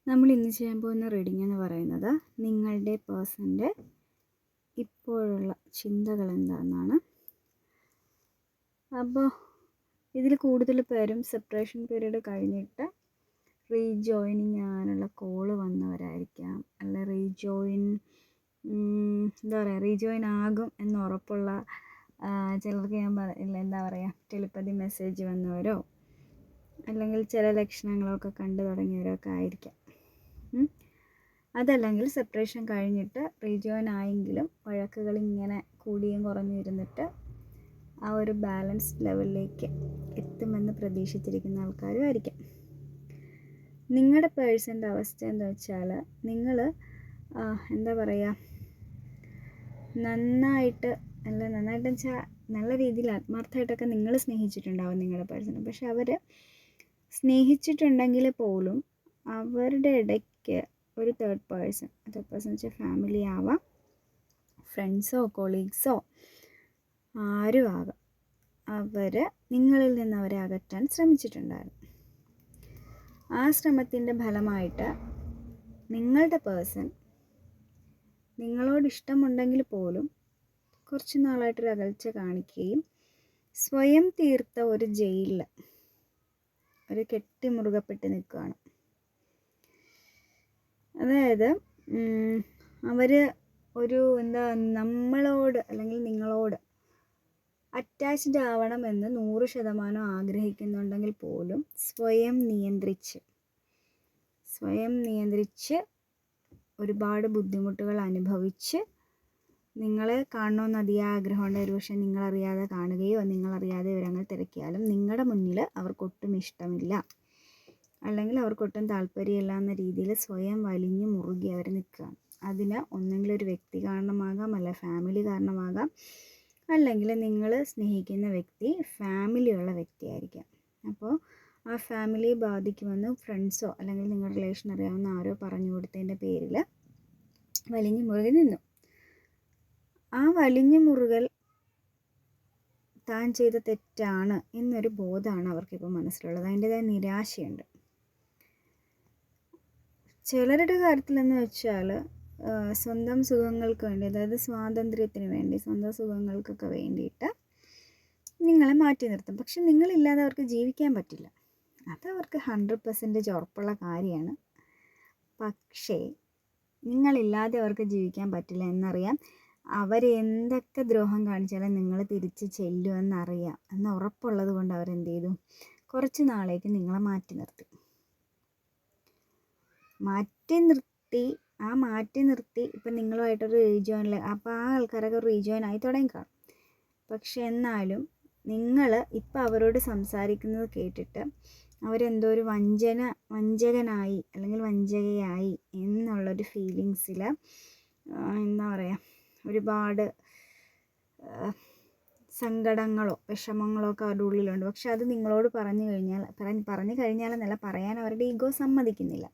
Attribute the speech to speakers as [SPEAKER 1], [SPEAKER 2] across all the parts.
[SPEAKER 1] നമ്മൾ ഇന്ന് ചെയ്യാൻ പോകുന്ന റീഡിംഗ് എന്ന് പറയുന്നത് നിങ്ങളുടെ പേഴ്സൻ്റെ ഇപ്പോഴുള്ള ചിന്തകൾ എന്താണെന്നാണ്. അപ്പോൾ ഇതിൽ കൂടുതൽ പേരും സെപ്പറേഷൻ പീരീഡ് കഴിഞ്ഞിട്ട് റീജോയിനിങ് ആകാനുള്ള കോള് വന്നവരായിരിക്കാം, അല്ല റീജോയിൻ ആകും എന്ന് ഉറപ്പുള്ള ചിലർക്ക് ഞാൻ എന്താ പറയുക ടെലിപ്പതി മെസ്സേജ് വന്നവരോ അല്ലെങ്കിൽ ചില ലക്ഷണങ്ങളൊക്കെ കണ്ടു തുടങ്ങിയവരൊക്കെ ആയിരിക്കാം. അതല്ലെങ്കിൽ സെപ്പറേഷൻ കഴിഞ്ഞിട്ട് റീജോയിൻ ആയെങ്കിലും വഴക്കുകൾ ഇങ്ങനെ കൂടിയും കുറഞ്ഞു ഇരുന്നിട്ട് ആ ഒരു ബാലൻസ്ഡ് ലെവലിലേക്ക് എത്തുമെന്ന് പ്രതീക്ഷിച്ചിരിക്കുന്ന ആൾക്കാരും ആയിരിക്കാം. നിങ്ങളുടെ പേഴ്സൻ്റെ അവസ്ഥ എന്താ വെച്ചാൽ നിങ്ങൾ എന്താ പറയുക നന്നായിട്ട് വെച്ചാൽ നല്ല രീതിയിൽ ആത്മാർത്ഥമായിട്ടൊക്കെ നിങ്ങൾ സ്നേഹിച്ചിട്ടുണ്ടാവും നിങ്ങളുടെ പേഴ്സണെ. പക്ഷെ അവർ സ്നേഹിച്ചിട്ടുണ്ടെങ്കിൽ പോലും അവരുടെ ഇടയ്ക്ക് ഒരു തേർഡ് പേഴ്സൺ വെച്ചാൽ ഫാമിലി ആവാം, ഫ്രണ്ട്സോ കൊളീഗ്സോ ആരും ആകാം, അവർ നിങ്ങളിൽ നിന്ന് അവരെ അകറ്റാൻ ശ്രമിച്ചിട്ടുണ്ടായിരുന്നു. ആ ശ്രമത്തിൻ്റെ ഫലമായിട്ട് നിങ്ങളുടെ പേഴ്സൺ നിങ്ങളോട് ഇഷ്ടമുണ്ടെങ്കിൽ പോലും കുറച്ച് നാളായിട്ടൊരു അകൽച്ച കാണിക്കുകയും സ്വയം തീർത്ത ഒരു ജയിലിൽ ഒരു കെട്ടിമുറുകപ്പെട്ട് നിൽക്കുകയാണ്. അതായത് അവർ ഒരു നമ്മളോട് അല്ലെങ്കിൽ നിങ്ങളോട് അറ്റാച്ച്ഡ് ആവണമെന്ന് 100% ആഗ്രഹിക്കുന്നുണ്ടെങ്കിൽ പോലും സ്വയം നിയന്ത്രിച്ച് ഒരുപാട് ബുദ്ധിമുട്ടുകൾ അനുഭവിച്ച് നിങ്ങളെ കാണണമെന്ന് അതിയായ ആഗ്രഹമുണ്ട്. ഒരുപക്ഷെ നിങ്ങളറിയാതെ കാണുകയോ നിങ്ങളറിയാതെ വിവരങ്ങൾ തിരക്കിയാലും നിങ്ങളുടെ മുന്നിൽ അവർക്കൊട്ടും ഇഷ്ടമില്ല, അല്ലെങ്കിൽ അവർക്കൊട്ടും താല്പര്യമില്ല എന്ന രീതിയിൽ സ്വയം വലിഞ്ഞു മുറുകി അവർ നിൽക്കുകയാണ്. അതിന് ഒന്നെങ്കിലും ഒരു വ്യക്തി കാരണമാകാം, അല്ല ഫാമിലി കാരണമാകാം, അല്ലെങ്കിൽ നിങ്ങൾ സ്നേഹിക്കുന്ന വ്യക്തി ഫാമിലിയുള്ള വ്യക്തിയായിരിക്കാം. അപ്പോൾ ആ ഫാമിലിയെ ബാധിക്കുമെന്ന് ഫ്രണ്ട്സോ അല്ലെങ്കിൽ നിങ്ങളുടെ റിലേഷൻ അറിയാവുന്ന ആരോ പറഞ്ഞു കൊടുത്തതിൻ്റെ പേരിൽ വലിഞ്ഞു മുറുകി നിന്നു. ആ വലിഞ്ഞു മുറുകൽ താൻ ചെയ്ത തെറ്റാണ് എന്നൊരു ബോധമാണ് അവർക്കിപ്പോൾ മനസ്സിലുള്ളത്. അതിൻ്റെതായ നിരാശയുണ്ട്. ചിലരുടെ കാര്യത്തിലെന്ന് വെച്ചാൽ സ്വന്തം സുഖങ്ങൾക്ക് വേണ്ടി, അതായത് സ്വാതന്ത്ര്യത്തിന് വേണ്ടി, സ്വന്തം സുഖങ്ങൾക്കൊക്കെ വേണ്ടിയിട്ട് നിങ്ങളെ മാറ്റി നിർത്തും. പക്ഷെ നിങ്ങളില്ലാതെ അവർക്ക് ജീവിക്കാൻ പറ്റില്ല, അതവർക്ക് 100% ഉറപ്പുള്ള കാര്യമാണ്. പക്ഷേ നിങ്ങളില്ലാതെ അവർക്ക് ജീവിക്കാൻ പറ്റില്ല എന്നറിയാം. അവരെന്തൊക്കെ ദ്രോഹം കാണിച്ചാലും നിങ്ങൾ തിരിച്ച് ചെല്ലുമെന്നറിയാം എന്ന് ഉറപ്പുള്ളത് കൊണ്ട് അവരെന്ത് ചെയ്തു, കുറച്ച് നാളേക്ക് നിങ്ങളെ മാറ്റി നിർത്തി. ഇപ്പം നിങ്ങളുമായിട്ടൊരു റീജോയിനിൽ, അപ്പോൾ ആ ആൾക്കാരൊക്കെ റീജോയിൻ ആയി തുടങ്ങിക്കാണും. പക്ഷെ എന്നാലും നിങ്ങൾ ഇപ്പം അവരോട് സംസാരിക്കുന്നത് കേട്ടിട്ട് അവരെന്തോ ഒരു വഞ്ചകനായി അല്ലെങ്കിൽ വഞ്ചകയായി എന്നുള്ളൊരു ഫീലിങ്സിൽ എന്താ പറയുക ഒരുപാട് സങ്കടങ്ങളോ വിഷമങ്ങളോ ഒക്കെ അവരുടെ ഉള്ളിലുണ്ട്. പക്ഷെ അത് നിങ്ങളോട് പറഞ്ഞു കഴിഞ്ഞാലെന്നല്ല, പറയാൻ അവരുടെ ഈഗോ സമ്മതിക്കുന്നില്ല.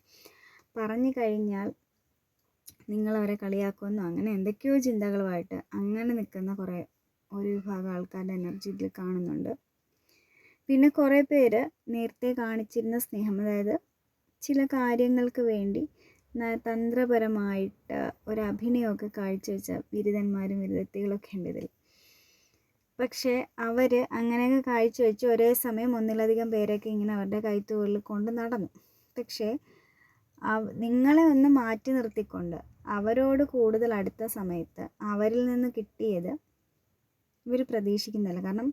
[SPEAKER 1] പറഞ്ഞു കഴിഞ്ഞാൽ നിങ്ങളവരെ കളിയാക്കുമെന്നോ അങ്ങനെ എന്തൊക്കെയോ ചിന്തകളുമായിട്ട് അങ്ങനെ നിൽക്കുന്ന ഒരു വിഭാഗം ആൾക്കാരുടെ എനർജി ഇതിൽ കാണുന്നുണ്ട്. പിന്നെ കുറേ പേര് നേരത്തെ കാണിച്ചിരുന്ന സ്നേഹം, അതായത് ചില കാര്യങ്ങൾക്ക് വേണ്ടി തന്ത്രപരമായിട്ട് ഒരു അഭിനയമൊക്കെ കാഴ്ചവെച്ച ബിരുദന്മാരും ബിരുദത്തികളൊക്കെ ഉണ്ട് ഇതിൽ. പക്ഷേ അവർ അങ്ങനെയൊക്കെ കാഴ്ചവെച്ച് ഒരേ സമയം ഒന്നിലധികം പേരൊക്കെ ഇങ്ങനെ അവരുടെ കൈത്തുകളിൽ കൊണ്ട് നടന്നു. പക്ഷേ നിങ്ങളെ ഒന്ന് മാറ്റി നിർത്തിക്കൊണ്ട് അവരോട് കൂടുതൽ അടുത്ത സമയത്ത് അവരിൽ നിന്ന് കിട്ടിയത് ഇവർ പ്രതീക്ഷിക്കുന്നില്ല. കാരണം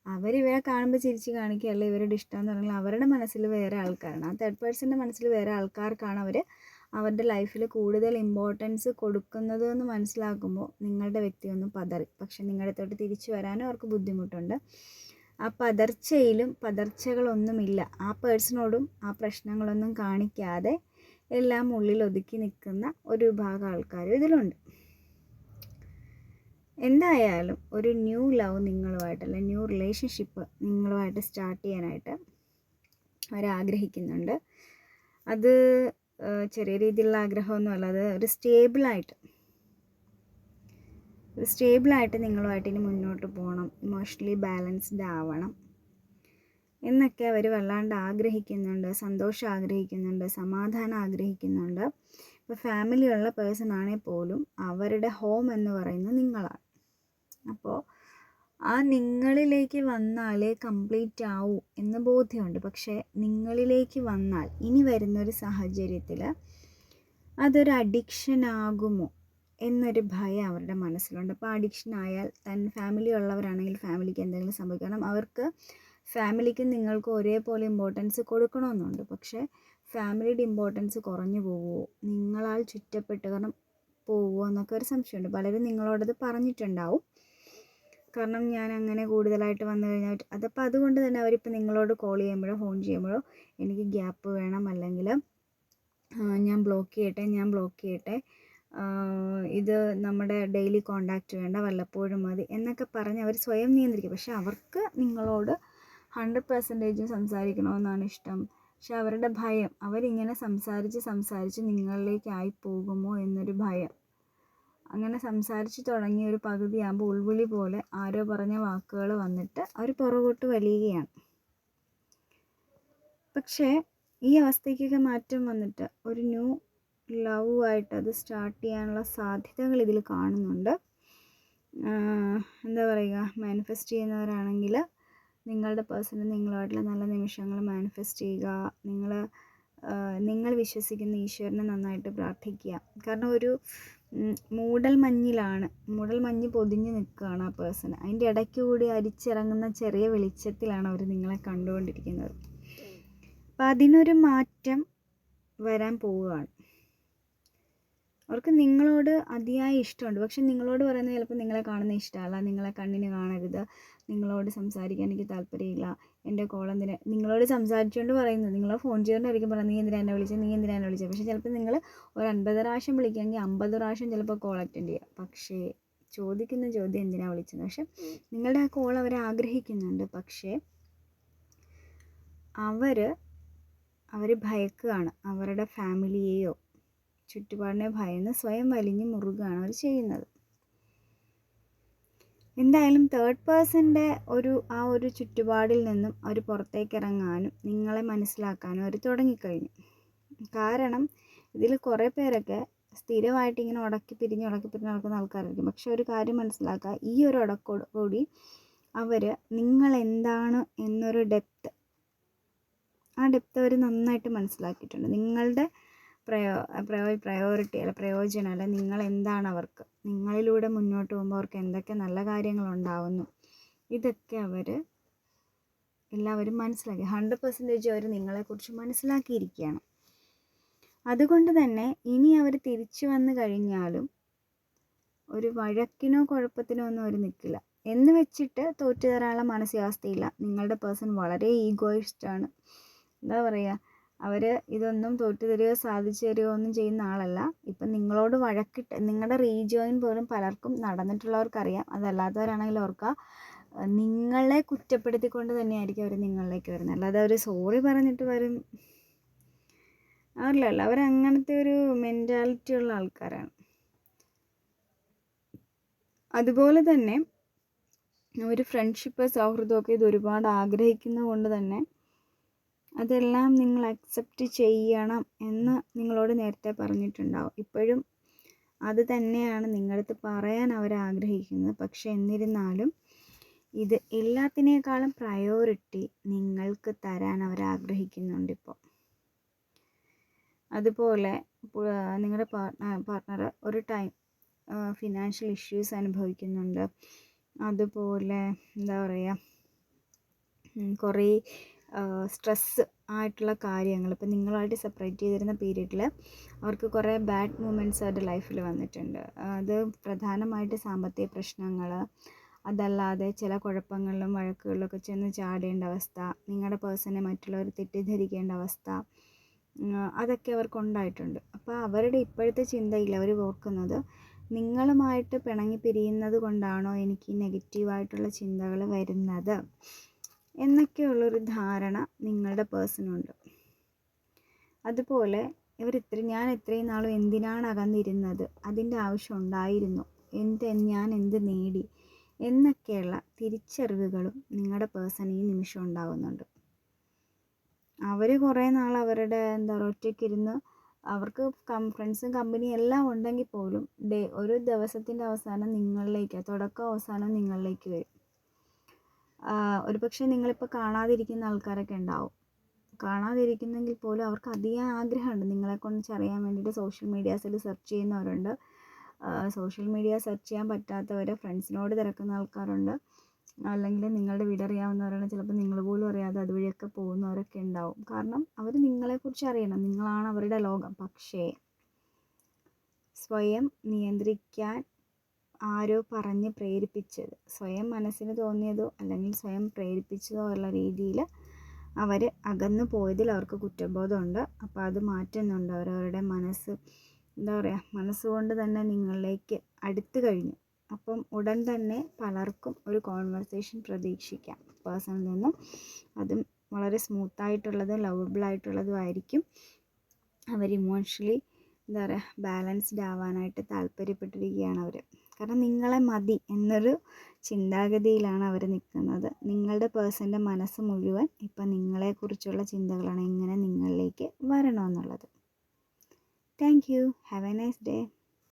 [SPEAKER 1] അവരിവരെ കാണുമ്പോൾ ചിരിച്ച് കാണിക്കുകയല്ല ഇവരുടെ ഇഷ്ടം എന്ന് പറഞ്ഞാൽ അവരുടെ മനസ്സിൽ വേറെ ആൾക്കാരാണ്. ആ തേർഡ് പേഴ്സൻ്റെ മനസ്സിൽ വേറെ ആൾക്കാർക്കാണ് അവർ അവരുടെ ലൈഫിൽ കൂടുതൽ ഇമ്പോർട്ടൻസ് കൊടുക്കുന്നത് എന്ന് മനസ്സിലാക്കുമ്പോൾ നിങ്ങളുടെ വ്യക്തി ഒന്ന് പതറി. പക്ഷെ നിങ്ങളുടെ തൊട്ട് തിരിച്ചു വരാനും അവർക്ക് ബുദ്ധിമുട്ടുണ്ട്. ആ പതർച്ചകളൊന്നുമില്ല. ആ പേഴ്സണോടും ആ പ്രശ്നങ്ങളൊന്നും കാണിക്കാതെ എല്ലാം ഉള്ളിൽ ഒതുക്കി നിൽക്കുന്ന ഒരു വിഭാഗം ആൾക്കാരും ഇതിലുണ്ട്. എന്തായാലും ഒരു ന്യൂ ലവ് നിങ്ങളുമായിട്ട്, അല്ലെങ്കിൽ ന്യൂ റിലേഷൻഷിപ്പ് നിങ്ങളുമായിട്ട് സ്റ്റാർട്ട് ചെയ്യാനായിട്ട് അവരാഗ്രഹിക്കുന്നുണ്ട്. അത് ചെറിയ രീതിയിലുള്ള ആഗ്രഹമൊന്നുമല്ല, അത് ഒരു സ്റ്റേബിളായിട്ട് നിങ്ങളുമായിട്ട് ഇനി മുന്നോട്ട് പോകണം, ഇമോഷണലി ബാലൻസ്ഡ് ആവണം എന്നൊക്കെ അവർ വല്ലാണ്ട് ആഗ്രഹിക്കുന്നുണ്ട്. സന്തോഷം ആഗ്രഹിക്കുന്നുണ്ട്, സമാധാനം ആഗ്രഹിക്കുന്നുണ്ട്. ഇപ്പോൾ ഫാമിലിയുള്ള പേഴ്സൺ ആണെങ്കിൽ പോലും അവരുടെ ഹോം എന്ന് പറയുന്നത് നിങ്ങളാണ്. അപ്പോൾ ആ നിങ്ങളിലേക്ക് വന്നാലേ കംപ്ലീറ്റ് ആവൂ എന്ന് ബോധ്യമുണ്ട്. പക്ഷേ നിങ്ങളിലേക്ക് വന്നാൽ ഇനി വരുന്നൊരു സാഹചര്യത്തിൽ അതൊരു അഡിക്ഷൻ ആകുമോ എന്നൊരു ഭയം അവരുടെ മനസ്സിലുണ്ട്. അപ്പോൾ അഡിക്ഷൻ ആയാൽ ഫാമിലി ഉള്ളവരാണെങ്കിൽ ഫാമിലിക്ക് എന്തെങ്കിലും സംഭവിക്കണം. അവർക്ക് ഫാമിലിക്ക് നിങ്ങൾക്ക് ഒരേപോലെ ഇമ്പോർട്ടൻസ് കൊടുക്കണമെന്നുണ്ട്. പക്ഷേ ഫാമിലിയുടെ ഇമ്പോർട്ടൻസ് കുറഞ്ഞു പോവുമോ, നിങ്ങളാൽ ചുറ്റപ്പെട്ട് കാരണം പോവുമോ എന്നൊക്കെ ഒരു സംശയമുണ്ട്. പലരും നിങ്ങളോടത് പറഞ്ഞിട്ടുണ്ടാവും. കാരണം ഞാൻ അങ്ങനെ കൂടുതലായിട്ട് വന്നു കഴിഞ്ഞാൽ അതപ്പോൾ അതുകൊണ്ട് തന്നെ അവരിപ്പോൾ നിങ്ങളോട് കോൾ ചെയ്യുമ്പോഴോ ഫോൺ ചെയ്യുമ്പോഴോ എനിക്ക് ഗ്യാപ്പ് വേണം, അല്ലെങ്കിൽ ഞാൻ ബ്ലോക്ക് ചെയ്യട്ടെ, ഇത് നമ്മുടെ ഡെയിലി കോണ്ടാക്റ്റ് വേണ്ട, വല്ലപ്പോഴും മതി എന്നൊക്കെ പറഞ്ഞ് അവർ സ്വയം നിയന്ത്രിക്കും. പക്ഷെ അവർക്ക് നിങ്ങളോട് 100% സംസാരിക്കണമെന്നാണ് ഇഷ്ടം. പക്ഷെ അവരുടെ ഭയം, അവരിങ്ങനെ സംസാരിച്ച് നിങ്ങളിലേക്കായി പോകുമോ എന്നൊരു ഭയം. അങ്ങനെ സംസാരിച്ച് തുടങ്ങി ഒരു പകുതിയാകുമ്പോൾ ഉൾവിളി പോലെ ആരോ പറഞ്ഞ വാക്കുകൾ വന്നിട്ട് അവർ പുറകോട്ട് വലിയുകയാണ്. പക്ഷേ ഈ അവസ്ഥയ്ക്കൊക്കെ മാറ്റം വന്നിട്ട് ഒരു ന്യൂ ലവ് ആയിട്ട് അത് സ്റ്റാർട്ട് ചെയ്യാനുള്ള സാധ്യതകൾ ഇതിൽ കാണുന്നുണ്ട്. എന്താ പറയുക, മാനിഫെസ്റ്റ് ചെയ്യുന്നവരാണെങ്കിൽ നിങ്ങളുടെ പേഴ്സണ് നിങ്ങളുമായിട്ടുള്ള നല്ല നിമിഷങ്ങൾ മാനിഫെസ്റ്റ് ചെയ്യുക. നിങ്ങൾ വിശ്വസിക്കുന്ന ഈശ്വരനെ നന്നായിട്ട് പ്രാർത്ഥിക്കുക. കാരണം ഒരു മൂടൽമഞ്ഞ് പൊതിഞ്ഞ് നിൽക്കുകയാണ് ആ പേഴ്സൺ. അതിൻ്റെ ഇടയ്ക്ക് കൂടി അരിച്ചിറങ്ങുന്ന ചെറിയ വെളിച്ചത്തിലാണ് അവർ നിങ്ങളെ കണ്ടുകൊണ്ടിരിക്കുന്നത്. അപ്പം അതിനൊരു മാറ്റം വരാൻ പോവുകയാണ്. അവർക്ക് നിങ്ങളോട് അതിയായ ഇഷ്ടമുണ്ട്. പക്ഷെ നിങ്ങളോട് പറയുന്നത് ചിലപ്പോൾ നിങ്ങളെ കാണുന്ന ഇഷ്ടമല്ല, നിങ്ങളെ കണ്ണിന് കാണരുത്, നിങ്ങളോട് സംസാരിക്കാൻ എനിക്ക് താല്പര്യമില്ല, എൻ്റെ കോൾ എന്തിനാ നിങ്ങളോട് സംസാരിച്ചുകൊണ്ട് പറയുന്നത്, നിങ്ങളെ ഫോൺ ചെയ്തുകൊണ്ടായിരിക്കും പറയുന്നത് നീ എന്തിനാ എന്നെ വിളിച്ചത്. പക്ഷേ ചിലപ്പോൾ നിങ്ങൾ ഒരു 50 പ്രാവശ്യം വിളിക്കുകയാണെങ്കിൽ 50 പ്രാവശ്യം ചിലപ്പോൾ കോൾ അറ്റൻഡ് ചെയ്യുക. പക്ഷേ ചോദിക്കുന്ന ചോദ്യം എന്തിനാണ് വിളിച്ചത്. പക്ഷെ നിങ്ങളുടെ ആ കോൾ അവർ ആഗ്രഹിക്കുന്നുണ്ട്. പക്ഷേ അവർ ഭയക്കുകയാണ്. അവരുടെ ഫാമിലിയെയോ ചുറ്റുപാടിനെ ഭയന്ന് സ്വയം വലിഞ്ഞ് മുറുകയാണ് അവർ ചെയ്യുന്നത്. എന്തായാലും തേർഡ് പേഴ്സൻ്റെ ആ ഒരു ചുറ്റുപാടിൽ നിന്നും അവർ പുറത്തേക്ക് ഇറങ്ങാനും നിങ്ങളെ മനസ്സിലാക്കാനും അവർ തുടങ്ങിക്കഴിഞ്ഞു. കാരണം ഇതിൽ കുറേ പേരൊക്കെ സ്ഥിരമായിട്ട് ഇങ്ങനെ ഉടക്കി പിരിഞ്ഞ് നടക്കുന്ന ആൾക്കാരായിരിക്കും. പക്ഷെ ഒരു കാര്യം മനസ്സിലാക്കുക, ഈ ഒരു ഉടക്കോടുകൂടി അവർ നിങ്ങളെന്താണ് എന്നൊരു ഡെപ്ത് അവർ നന്നായിട്ട് മനസ്സിലാക്കിയിട്ടുണ്ട്. നിങ്ങളുടെ പ്രയോറിറ്റി അല്ല പ്രയോജനം അല്ല, നിങ്ങളെന്താണ് അവർക്ക്, നിങ്ങളിലൂടെ മുന്നോട്ട് പോകുമ്പോൾ അവർക്ക് എന്തൊക്കെ നല്ല കാര്യങ്ങളുണ്ടാവുന്നു, ഇതൊക്കെ എല്ലാവരും മനസ്സിലാക്കി 100% അവർ നിങ്ങളെക്കുറിച്ച് മനസ്സിലാക്കിയിരിക്കുകയാണ്. അതുകൊണ്ട് തന്നെ ഇനി അവർ തിരിച്ചു വന്നു കഴിഞ്ഞാലും ഒരു വഴക്കിനോ കുഴപ്പത്തിനോ ഒന്നും അവർ നിൽക്കില്ല. എന്ന് വെച്ചിട്ട് തോറ്റു തരാനുള്ള മാനസികാവസ്ഥയില്ല. നിങ്ങളുടെ പേഴ്സൺ വളരെ ഈഗോയിസ്റ്റാണ്. എന്താ പറയുക, അവർ ഇതൊന്നും തോറ്റു തരികയോ സാധിച്ചു തരികയോ ഒന്നും ചെയ്യുന്ന ആളല്ല. ഇപ്പം നിങ്ങളോട് വഴക്കിട്ട് നിങ്ങളുടെ റീജോയിൻ പോലും പലർക്കും നടന്നിട്ടുള്ളവർക്കറിയാം. അതല്ലാത്തവരാണെങ്കിൽ ഓർക്കുക, നിങ്ങളെ കുറ്റപ്പെടുത്തിക്കൊണ്ട് തന്നെയായിരിക്കും അവർ നിങ്ങളിലേക്ക് വരുന്നത്. അല്ലാതെ അവർ സോറി പറഞ്ഞിട്ട് വരും അവരിലല്ല. അവരങ്ങനത്തെ ഒരു മെൻറ്റാലിറ്റി ഉള്ള ആൾക്കാരാണ്. അതുപോലെ തന്നെ ഒരു ഫ്രണ്ട്ഷിപ്പ് സൗഹൃദമൊക്കെ ഇത് ഒരുപാട് ആഗ്രഹിക്കുന്നത് കൊണ്ട് തന്നെ അതെല്ലാം നിങ്ങൾ അക്സെപ്റ്റ് ചെയ്യണം എന്ന് നിങ്ങളോട് നേരത്തെ പറഞ്ഞിട്ടുണ്ടാവും. ഇപ്പോഴും അത് തന്നെയാണ് നിങ്ങളടുത്ത് പറയാൻ അവർ ആഗ്രഹിക്കുന്നത്. പക്ഷെ എന്നിരുന്നാലും ഇത് എല്ലാത്തിനേക്കാളും പ്രയോറിറ്റി നിങ്ങൾക്ക് തരാൻ അവർ ആഗ്രഹിക്കുന്നുണ്ട് ഇപ്പോൾ. അതുപോലെ നിങ്ങളുടെ പാർട്ട്ണർ ഒരു ടൈം ഫിനാൻഷ്യൽ ഇഷ്യൂസ് അനുഭവിക്കുന്നുണ്ട്. അതുപോലെ എന്താ പറയുക, കുറേ സ്ട്രെസ്സ് ആയിട്ടുള്ള കാര്യങ്ങൾ ഇപ്പം നിങ്ങളുമായിട്ട് സെപ്പറേറ്റ് ചെയ്തിരുന്ന പീരീഡിൽ അവർക്ക് കുറേ ബാഡ് മൂമെൻറ്റ്സ് അവരുടെ ലൈഫിൽ വന്നിട്ടുണ്ട്. അത് പ്രധാനമായിട്ട് സാമ്പത്തിക പ്രശ്നങ്ങൾ, അതല്ലാതെ ചില കുഴപ്പങ്ങളിലും വഴക്കുകളിലൊക്കെ ചെന്ന് ചാടേണ്ട അവസ്ഥ, നിങ്ങളുടെ പേഴ്സണെ മറ്റുള്ളവർ തെറ്റിദ്ധരിക്കേണ്ട അവസ്ഥ, അതൊക്കെ അവർക്കുണ്ടായിട്ടുണ്ട്. അപ്പോൾ അവരുടെ ഇപ്പോഴത്തെ ചിന്തയിൽ അവർ ഓർക്കുന്നത് നിങ്ങളുമായിട്ട് പിണങ്ങി പിരിയുന്നത് കൊണ്ടാണോ എനിക്ക് നെഗറ്റീവായിട്ടുള്ള ചിന്തകൾ വരുന്നത് എന്നൊക്കെയുള്ളൊരു ധാരണ നിങ്ങളുടെ പേഴ്സണുണ്ട്. അതുപോലെ ഞാൻ ഇത്രയും നാളും എന്തിനാണ് അകന്നിരുന്നത്, അതിൻ്റെ ആവശ്യം ഉണ്ടായിരുന്നു, ഞാൻ എന്ത് നേടി എന്നൊക്കെയുള്ള തിരിച്ചറിവുകളും നിങ്ങളുടെ പേഴ്സൺ ഈ നിമിഷം ഉണ്ടാകുന്നുണ്ട്. അവർ കുറേ നാൾ അവരുടെ എന്താ പറയുക ഒറ്റയ്ക്കിരുന്ന് അവർക്ക് ഫ്രണ്ട്സും കമ്പനിയും എല്ലാം ഉണ്ടെങ്കിൽ പോലും ഒരു ദിവസത്തിൻ്റെ അവസാനം നിങ്ങളിലേക്ക്, തുടക്കം അവസാനം നിങ്ങളിലേക്ക് വരും. ഒരു പക്ഷേ നിങ്ങളിപ്പോൾ കാണാതിരിക്കുന്ന ആൾക്കാരൊക്കെ ഉണ്ടാവും. കാണാതിരിക്കുന്നെങ്കിൽ പോലും അവർക്ക് അധികം ആഗ്രഹമുണ്ട് നിങ്ങളെക്കുറിച്ച് അറിയാൻ വേണ്ടിയിട്ട്. സോഷ്യൽ മീഡിയാസിൽ സെർച്ച് ചെയ്യുന്നവരുണ്ട്, സോഷ്യൽ മീഡിയ സെർച്ച് ചെയ്യാൻ പറ്റാത്തവർ ഫ്രണ്ട്സിനോട് തിരക്കുന്ന ആൾക്കാരുണ്ട്, അല്ലെങ്കിൽ നിങ്ങളുടെ വീടറിയാവുന്നവരാണ്, ചിലപ്പോൾ നിങ്ങൾ പോലും അറിയാതെ അതുവഴിയൊക്കെ പോകുന്നവരൊക്കെ ഉണ്ടാവും. കാരണം അവർ നിങ്ങളെക്കുറിച്ച് അറിയണം, നിങ്ങളാണ് അവരുടെ ലോകം. പക്ഷേ സ്വയം നിയന്ത്രിക്കാൻ ആരോ പറഞ്ഞ് പ്രേരിപ്പിച്ചത്, സ്വയം മനസ്സിന് തോന്നിയതോ അല്ലെങ്കിൽ സ്വയം പ്രേരിപ്പിച്ചതോ ഉള്ള രീതിയിൽ അവർ അകന്നു പോയതിൽ അവർക്ക് കുറ്റബോധമുണ്ട്. അപ്പോൾ അത് മാറ്റുന്നുണ്ട്. അവരവരുടെ മനസ്സ് എന്താ പറയുക, മനസ്സുകൊണ്ട് തന്നെ നിങ്ങളിലേക്ക് അടുത്ത് കഴിഞ്ഞു. അപ്പം ഉടൻ തന്നെ പലർക്കും ഒരു കോൺവെർസേഷൻ പ്രതീക്ഷിക്കാം പേഴ്സണിൽ നിന്നും. അതും വളരെ സ്മൂത്തായിട്ടുള്ളതും ലവബിളായിട്ടുള്ളതും ആയിരിക്കും. അവർ ഇമോഷണലി എന്താ പറയുക ബാലൻസ്ഡ് ആവാനായിട്ട് താല്പര്യപ്പെട്ടിരിക്കുകയാണ് അവർ. കാരണം നിങ്ങളെ മതി എന്നൊരു ചിന്താഗതിയിലാണ് അവർ നിൽക്കുന്നത്. നിങ്ങളുടെ പേഴ്സൻ്റെ മനസ്സ് മുഴുവൻ ഇപ്പം നിങ്ങളെക്കുറിച്ചുള്ള ചിന്തകളാണ്, എങ്ങനെ നിങ്ങളിലേക്ക് വരണമെന്നുള്ളത്. Thank you. Have a nice day.